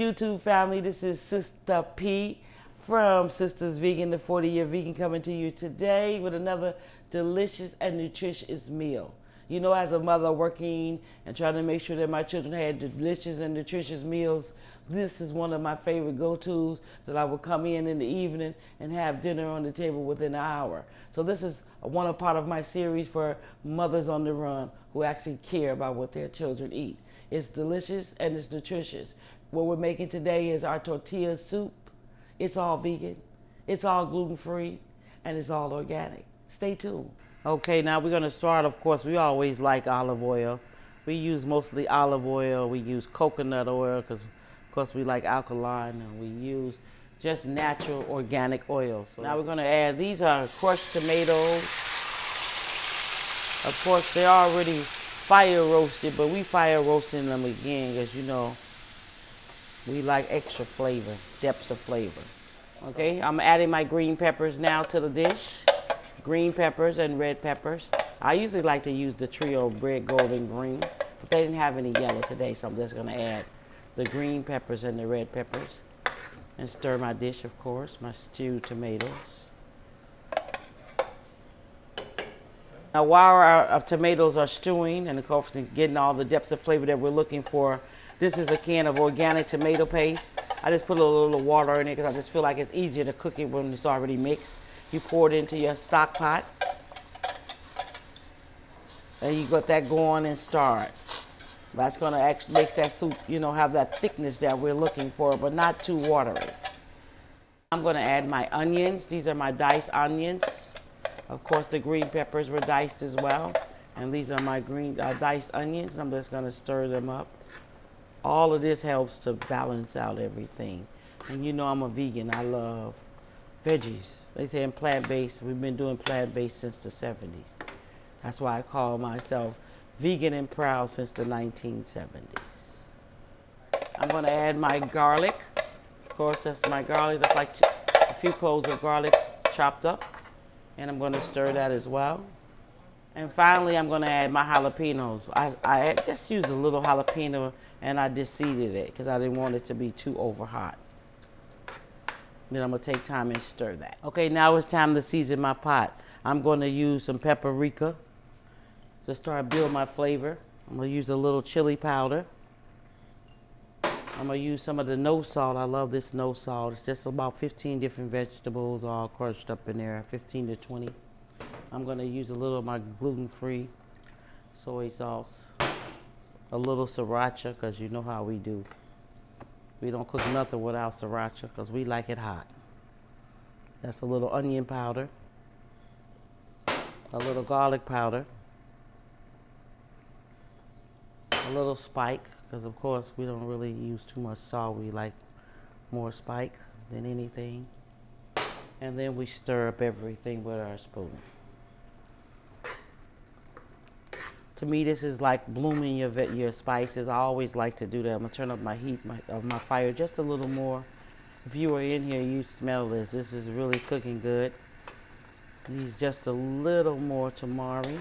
YouTube family. This is Sister P from Sisters Vegan, the 40-year vegan, coming to you today with another delicious and nutritious meal. You know, as a mother working and trying to make sure that my children had delicious and nutritious meals, this is one of my favorite go-tos that I would come in the evening and have dinner on the table within an hour. So this is one part of my series for mothers on the run who actually care about what their children eat. It's delicious and it's nutritious. What we're making today is our tortilla soup. It's all vegan, it's all gluten-free, and it's all organic. Stay tuned. Okay, now we're gonna start, of course, we always like olive oil. We use mostly olive oil. We use coconut oil because, of course, we like alkaline, and we use just natural organic oil. So now we're gonna add, these are crushed tomatoes. Of course, they're already fire roasted, but we fire roasting them again because, you know, we like extra flavor, depths of flavor. Okay, I'm adding my green peppers now to the dish. Green peppers and red peppers. I usually like to use the trio red, gold, and green, but they didn't have any yellow today, so I'm just gonna add the green peppers and the red peppers and stir my dish, of course, my stewed tomatoes. Now, while our tomatoes are stewing and, of course, getting all the depths of flavor that we're looking for, this is a can of organic tomato paste. I just put a little water in it because I just feel like it's easier to cook it when it's already mixed. You pour it into your stock pot, and you got that going and start. That's going to actually make that soup, you know, have that thickness that we're looking for, but not too watery. I'm going to add my onions. These are my diced onions. Of course, the green peppers were diced as well. And these are my green diced onions. I'm just going to stir them up. All of this helps to balance out everything. And you know I'm a vegan. I love veggies. They say I'm plant-based. We've been doing plant-based since the 70s. That's why I call myself vegan and proud since the 1970s. I'm going to add my garlic. Of course, that's my garlic. That's like a few cloves of garlic chopped up. And I'm going to stir that as well. And finally, I'm going to add my jalapenos. I just used a little jalapeno and I just seeded it because I didn't want it to be too over hot. Then I'm going to take time and stir that. Okay, now it's time to season my pot. I'm going to use some paprika to start build my flavor. I'm going to use a little chili powder. I'm going to use some of the no salt. I love this no salt. It's just about 15 different vegetables all crushed up in there, 15 to 20. I'm going to use a little of my gluten-free soy sauce, a little sriracha, because you know how we do. We don't cook nothing without sriracha because we like it hot. That's a little onion powder, a little garlic powder, a little spike, because of course we don't really use too much salt. We like more spike than anything. And then we stir up everything with our spoon. To me, this is like blooming your spices. I always like to do that. I'm gonna turn up my heat of my fire just a little more. If you were in here, you smell this. This is really cooking good. Needs just a little more tamari.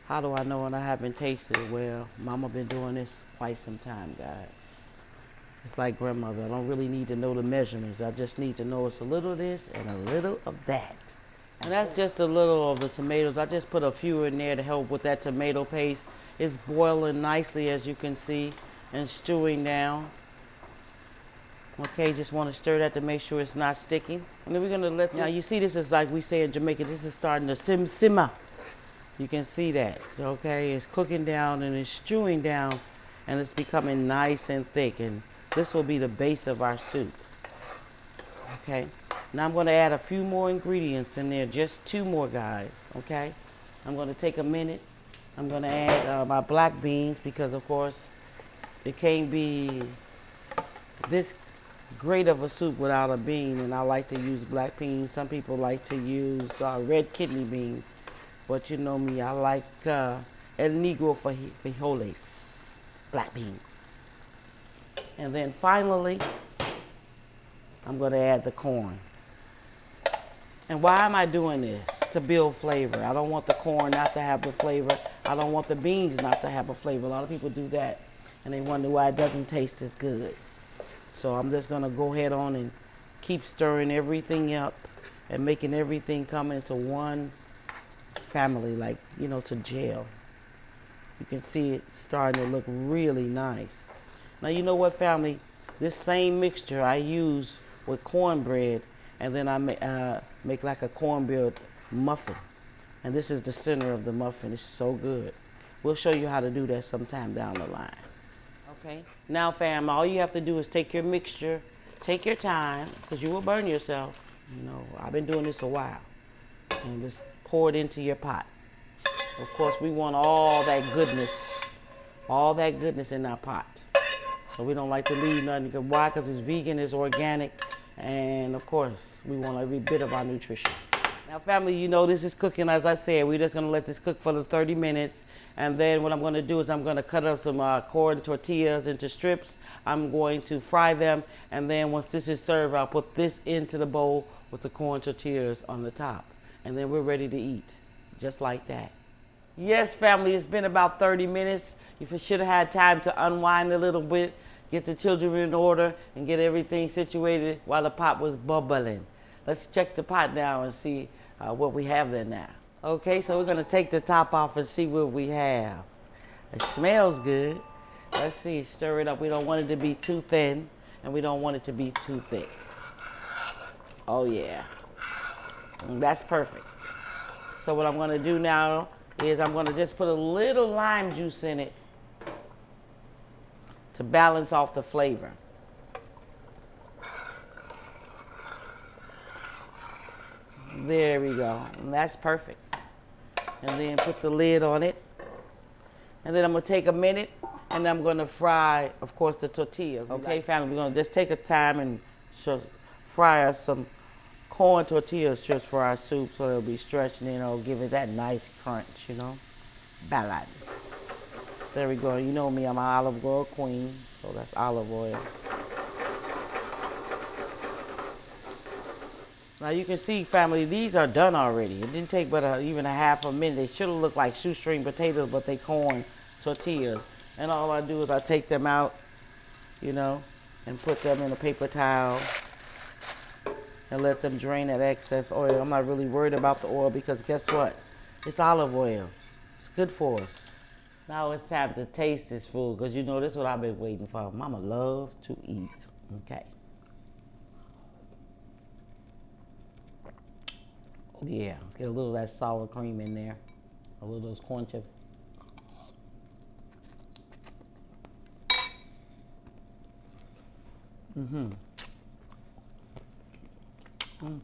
How do I know when I haven't tasted it? Well, Mama been doing this quite some time, guys. It's like grandmother. I don't really need to know the measurements. I just need to know it's a little of this and a little of that. And that's just a little of the tomatoes. I just put a few in there to help with that tomato paste. It's boiling nicely, as you can see, and stewing down. Okay, just want to stir that to make sure it's not sticking. And then we're going to let, now you see this is like we say in Jamaica, this is starting to simmer. You can see that, okay? It's cooking down and it's stewing down and it's becoming nice and thick. And this will be the base of our soup, okay? Now I'm going to add a few more ingredients in there, just 2 more, guys, okay? I'm going to take a minute. I'm going to add my black beans because, of course, it can't be this great of a soup without a bean, and I like to use black beans. Some people like to use red kidney beans, but you know me, I like el negro frijoles, black beans. And then finally, I'm going to add the corn. And why am I doing this? To build flavor. I don't want the corn not to have the flavor. I don't want the beans not to have a flavor. A lot of people do that, and they wonder why it doesn't taste as good. So I'm just gonna go ahead on and keep stirring everything up and making everything come into one family, like, you know, to gel. You can see it starting to look really nice. Now, you know what, family? This same mixture I use with cornbread, and then I make like a cornbread muffin. And this is the center of the muffin. It's so good. We'll show you how to do that sometime down the line. Okay. Now, fam, all you have to do is take your mixture, take your time, because you will burn yourself. You know, I've been doing this a while. And just pour it into your pot. Of course, we want all that goodness in our pot. So we don't like to leave nothing. Why? Because it's vegan, it's organic, and of course, we want every bit of our nutrition. Now, family, you know this is cooking. As I said, we're just going to let this cook for the 30 minutes. And then what I'm going to do is I'm going to cut up some corn tortillas into strips. I'm going to fry them. And then once this is served, I'll put this into the bowl with the corn tortillas on the top. And then we're ready to eat, just like that. Yes, family, it's been about 30 minutes. You should have had time to unwind a little bit, get the children in order, and get everything situated while the pot was bubbling. Let's check the pot now and see what we have there now. Okay, so we're going to take the top off and see what we have. It smells good. Let's see, stir it up. We don't want it to be too thin, and we don't want it to be too thick. Oh, yeah. That's perfect. So what I'm going to do now is I'm going to just put a little lime juice in it to balance off the flavor. There we go. And that's perfect. And then put the lid on it. And then I'm going to take a minute and I'm going to fry, of course, the tortillas. Okay, family, we're going to just take a time and fry us some corn tortilla strips for our soup so it'll be stretched and, you know, give it that nice crunch, you know. Balance. There we go. You know me, I'm an olive oil queen, so that's olive oil. Now you can see, family, these are done already. It didn't take but even a half a minute. They should have looked like shoestring potatoes, but they corn tortillas. And all I do is I take them out, you know, and put them in a paper towel and let them drain that excess oil. I'm not really worried about the oil because guess what? It's olive oil. It's good for us. Now it's time to taste this food because you know this is what I've been waiting for. Mama loves to eat. Okay. Yeah, get a little of that sour cream in there. A little of those corn chips.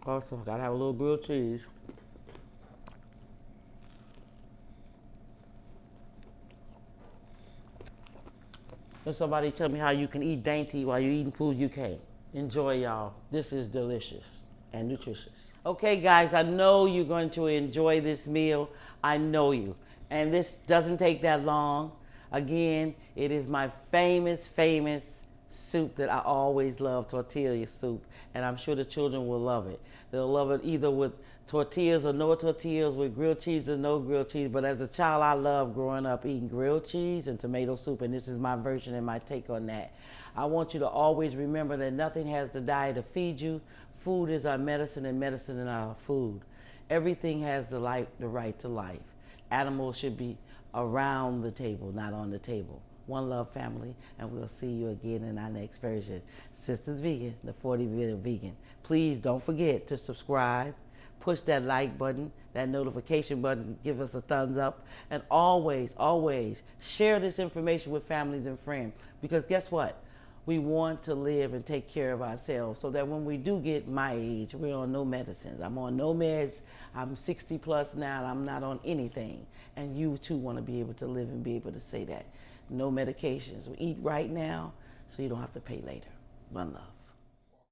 Also, gotta have a little grilled cheese. Let somebody tell me how you can eat dainty while you're eating food you can't. Enjoy, y'all. This is delicious and nutritious. Okay, guys, I know you're going to enjoy this meal. I know you. And this doesn't take that long. Again, it is my famous soup that I always love, tortilla soup. And I'm sure the children will love it. They'll love it either with tortillas or no tortillas, with grilled cheese or no grilled cheese. But as a child, I loved growing up eating grilled cheese and tomato soup. And this is my version and my take on that. I want you to always remember that nothing has to die to feed you. Food is our medicine and medicine is our food. Everything has the right to life. Animals should be around the table, not on the table. One love, family, and we'll see you again in our next version. Sisters Vegan, the 40-minute vegan. Please don't forget to subscribe, push that like button, that notification button, give us a thumbs up, and always share this information with families and friends because guess what? We want to live and take care of ourselves so that when we do get my age, we're on no medicines. I'm on no meds. I'm 60 plus now and I'm not on anything. And you too want to be able to live and be able to say that. No medications. We eat right now so you don't have to pay later. One love.